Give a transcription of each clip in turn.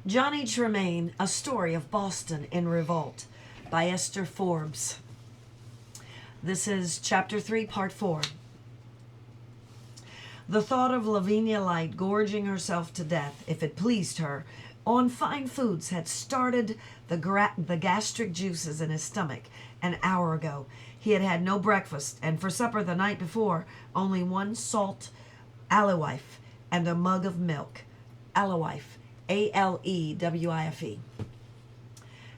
Johnny Tremain, A Story of Boston in Revolt by Esther Forbes. This is Chapter 3, Part 4. The thought of Lavinia Light gorging herself to death, if it pleased her, on fine foods had started the gastric juices in his stomach an hour ago. He had had no breakfast, and for supper the night before, only one salt alewife and a mug of milk. Alewife. Alewife.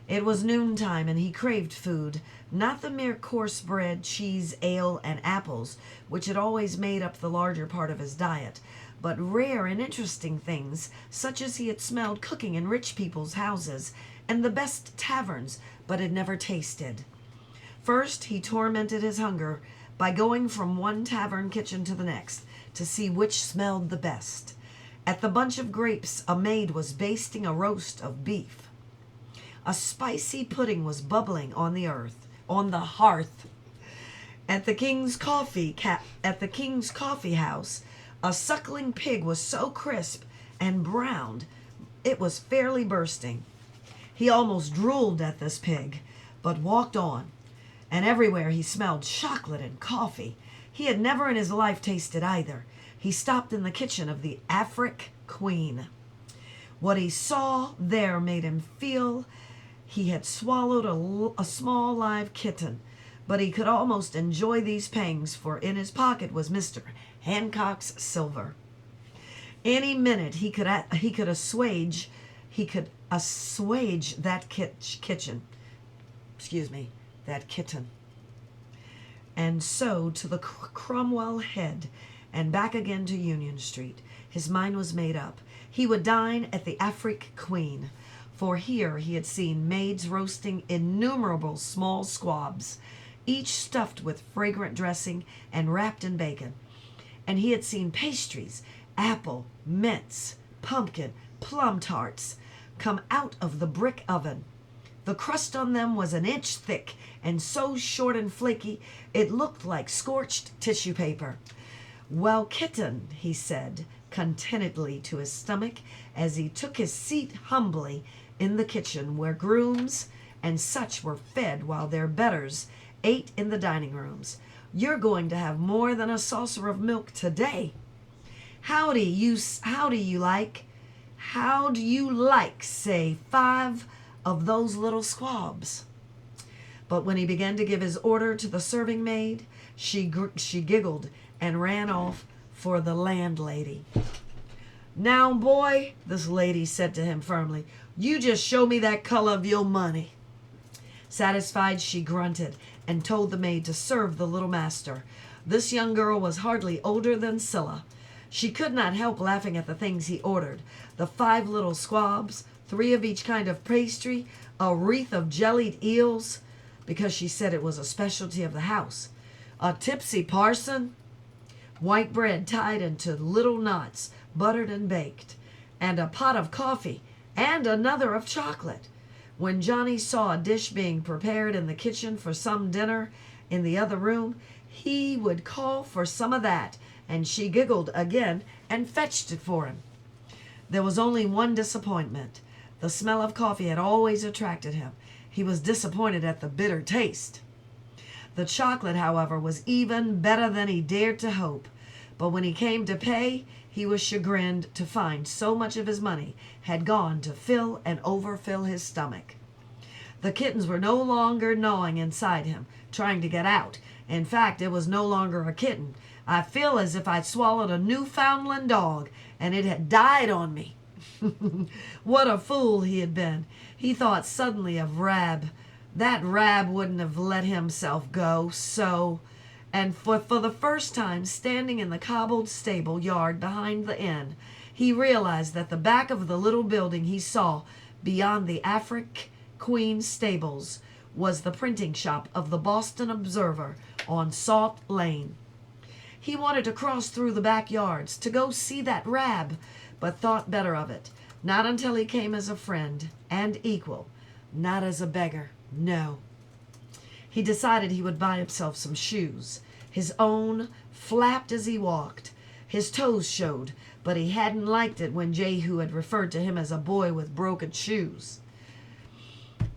It was noontime, and he craved food, not the mere coarse bread, cheese, ale, and apples, which had always made up the larger part of his diet, but rare and interesting things, such as he had smelled cooking in rich people's houses and the best taverns, but had never tasted. First, he tormented his hunger by going from one tavern kitchen to the next to see which smelled the best. At the Bunch of Grapes, a maid was basting a roast of beef. A spicy pudding was bubbling on the hearth. At the King's Coffee House, a suckling pig was so crisp and browned it was fairly bursting. He almost drooled at this pig, but walked on, and everywhere he smelled chocolate and coffee. He had never in his life tasted either. He stopped in the kitchen of the Afric Queen. What he saw there made him feel he had swallowed a small live kitten, but he could almost enjoy these pangs, for in his pocket was Mr. Hancock's silver. Any minute he could assuage that kitten. And so to the Cromwell Head, and back again to Union Street. His mind was made up. He would dine at the Afric Queen, for here he had seen maids roasting innumerable small squabs, each stuffed with fragrant dressing and wrapped in bacon. And he had seen pastries, apple, mince, pumpkin, plum tarts, come out of the brick oven. The crust on them was an inch thick and so short and flaky it looked like scorched tissue paper. "Well, kitten," he said contentedly to his stomach as he took his seat humbly in the kitchen, where grooms and such were fed while their betters ate in the dining rooms. "You're going to have more than a saucer of milk today. How do you like, say, 5 of those little squabs?" But when he began to give his order to the serving maid, she giggled and ran off for the landlady. "Now, boy," this lady said to him firmly, "you just show me that color of your money." Satisfied, she grunted and told the maid to serve the little master. This young girl was hardly older than Scylla. She could not help laughing at the things he ordered: the 5 little squabs, 3 of each kind of pastry, a wreath of jellied eels, because she said it was a specialty of the house, a tipsy parson, white bread tied into little knots, buttered and baked, and a pot of coffee, and another of chocolate. When Johnny saw a dish being prepared in the kitchen for some dinner in the other room, he would call for some of that, and she giggled again and fetched it for him. There was only one disappointment. The smell of coffee had always attracted him. He was disappointed at the bitter taste. The chocolate, however, was even better than he dared to hope. But when he came to pay, he was chagrined to find so much of his money had gone to fill and overfill his stomach. The kittens were no longer gnawing inside him, trying to get out. In fact, it was no longer a kitten. "I feel as if I'd swallowed a Newfoundland dog, and it had died on me." What a fool he had been. He thought suddenly of Rab. That Rab wouldn't have let himself go so. And for the first time, standing in the cobbled stable yard behind the inn, he realized that the back of the little building he saw beyond the Afric Queen stables was the printing shop of the Boston Observer on Salt Lane. He wanted to cross through the backyards to go see that Rab, but thought better of it. Not until he came as a friend and equal, not as a beggar. No. He decided he would buy himself some shoes. His own flapped as he walked. His toes showed. but he hadn't liked it when Jehu had referred to him as a boy with broken shoes.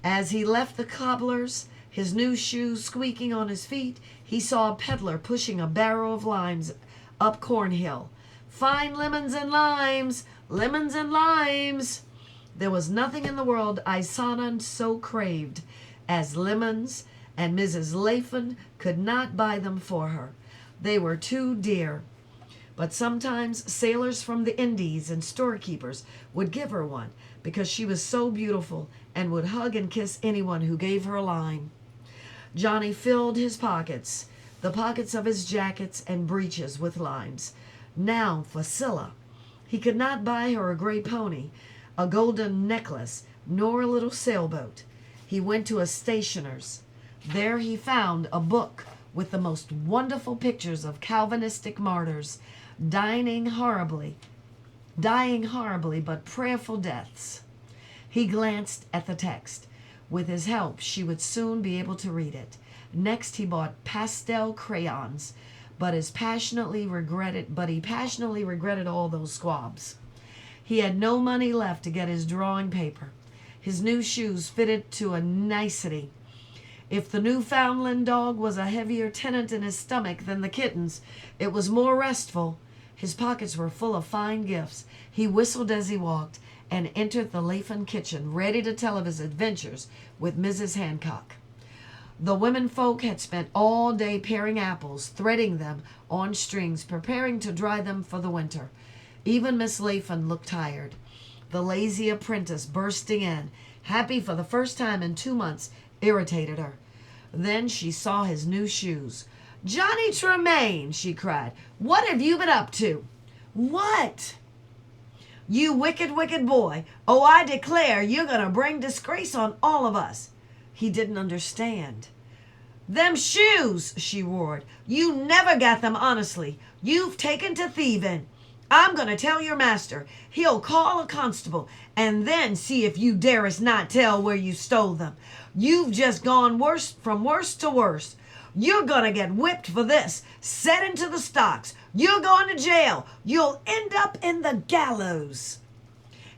As he left the cobbler's, his new shoes squeaking on his feet, he saw a peddler pushing a barrow of limes up Cornhill. "Fine lemons and limes! Lemons and limes!" There was nothing in the world Isana so craved as lemons, and Mrs. Laffan could not buy them for her. They were too dear. But sometimes sailors from the Indies and storekeepers would give her one because she was so beautiful and would hug and kiss anyone who gave her a lime. Johnny filled his pockets, the pockets of his jackets and breeches, with limes. Now for Scylla. He could not buy her a gray pony, a golden necklace, nor a little sailboat. He went to a stationer's. There he found a book with the most wonderful pictures of Calvinistic martyrs, dying horribly, but prayerful deaths. He glanced at the text. With his help, she would soon be able to read it. Next, he bought pastel crayons, but he passionately regretted all those squabs. He had no money left to get his drawing paper. His new shoes fitted to a nicety. If the Newfoundland dog was a heavier tenant in his stomach than the kittens, it was more restful. His pockets were full of fine gifts. He whistled as he walked and entered the Laffan kitchen, ready to tell of his adventures with Mrs. Hancock. The women folk had spent all day paring apples, threading them on strings, preparing to dry them for the winter. Even Miss Laffan looked tired. The lazy apprentice, bursting in, happy for the first time in 2 months, irritated her. Then she saw his new shoes. "Johnny Tremain," she cried, "what have you been up to?" "What?" "You wicked, wicked boy. Oh, I declare you're going to bring disgrace on all of us." He didn't understand. "Them shoes," she roared. "You never got them honestly. You've taken to thieving. I'm going to tell your master. He'll call a constable, and then see if you darest not tell where you stole them. You've just gone from worse to worse. You're going to get whipped for this, set into the stocks. You're going to jail. You'll end up in the gallows."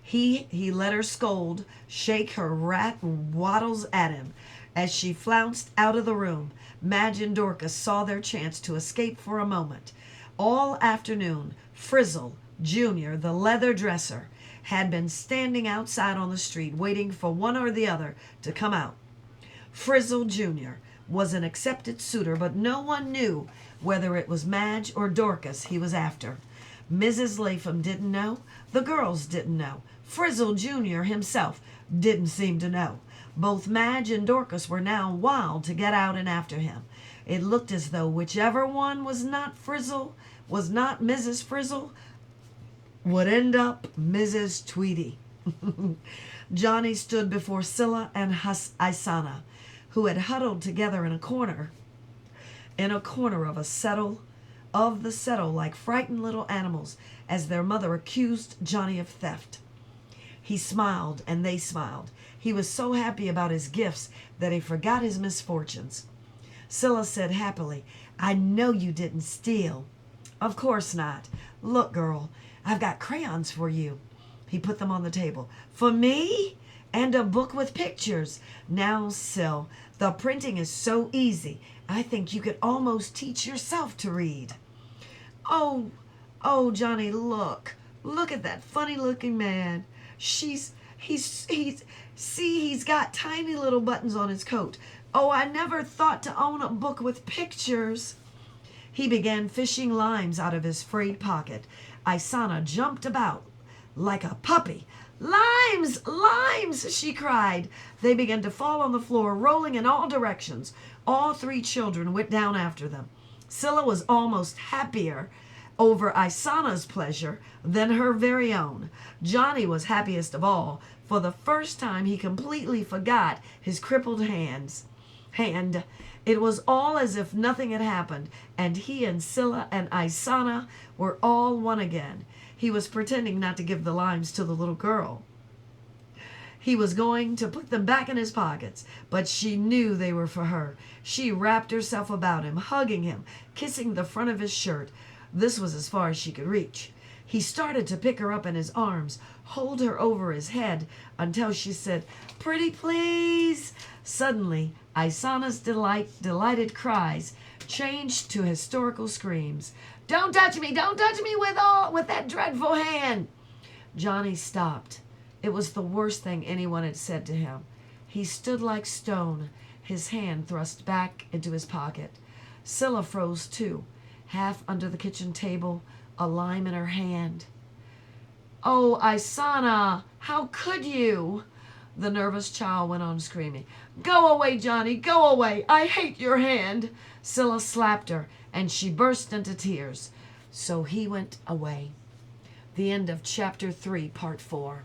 He let her scold, shake her rat wattles at him. As she flounced out of the room, Madge and Dorcas saw their chance to escape for a moment. All afternoon, Frizzle, Jr., the leather dresser, had been standing outside on the street waiting for one or the other to come out. Frizzle, Jr., was an accepted suitor, but no one knew whether it was Madge or Dorcas he was after. Mrs. Laffan didn't know. The girls didn't know. Frizzle, Jr. himself didn't seem to know. Both Madge and Dorcas were now wild to get out and after him. It looked as though whichever one was not Mrs. Frizzle, would end up Mrs. Tweedy. Johnny stood before Scylla and Isana, who had huddled together in a corner of the settle like frightened little animals as their mother accused Johnny of theft. He smiled and they smiled. He was so happy about his gifts that he forgot his misfortunes. Scylla said happily, "I know you didn't steal." "Of course not. Look, girl, I've got crayons for you." He put them on the table. "For me? And a book with pictures. Now, Syl, the printing is so easy. I think you could almost teach yourself to read." Oh, Johnny, look at that funny-looking man. He's got tiny little buttons on his coat. Oh, I never thought to own a book with pictures." He began fishing limes out of his frayed pocket. Isana jumped about like a puppy. "Limes! Limes!" she cried. They began to fall on the floor, rolling in all directions. All 3 children went down after them. Scylla was almost happier over Isana's pleasure than her very own. Johnny was happiest of all. For the first time he completely forgot his crippled hand. It was all as if nothing had happened, and he and Scylla and Isana were all one again. He was pretending not to give the limes to the little girl. He was going to put them back in his pockets, but she knew they were for her. She wrapped herself about him, hugging him, kissing the front of his shirt. This was as far as she could reach. He started to pick her up in his arms, hold her over his head until she said, "Pretty please." Suddenly, Isana's delighted cries changed to hysterical screams. "Don't touch me! Don't touch me with that dreadful hand!" Johnny stopped. It was the worst thing anyone had said to him. He stood like stone, his hand thrust back into his pocket. Scylla froze too, half under the kitchen table, a lime in her hand. "Oh, Isana, how could you?" The nervous child went on screaming. "Go away, Johnny, go away. I hate your hand." Scylla slapped her, and she burst into tears. So he went away. The end of chapter 3, part 4.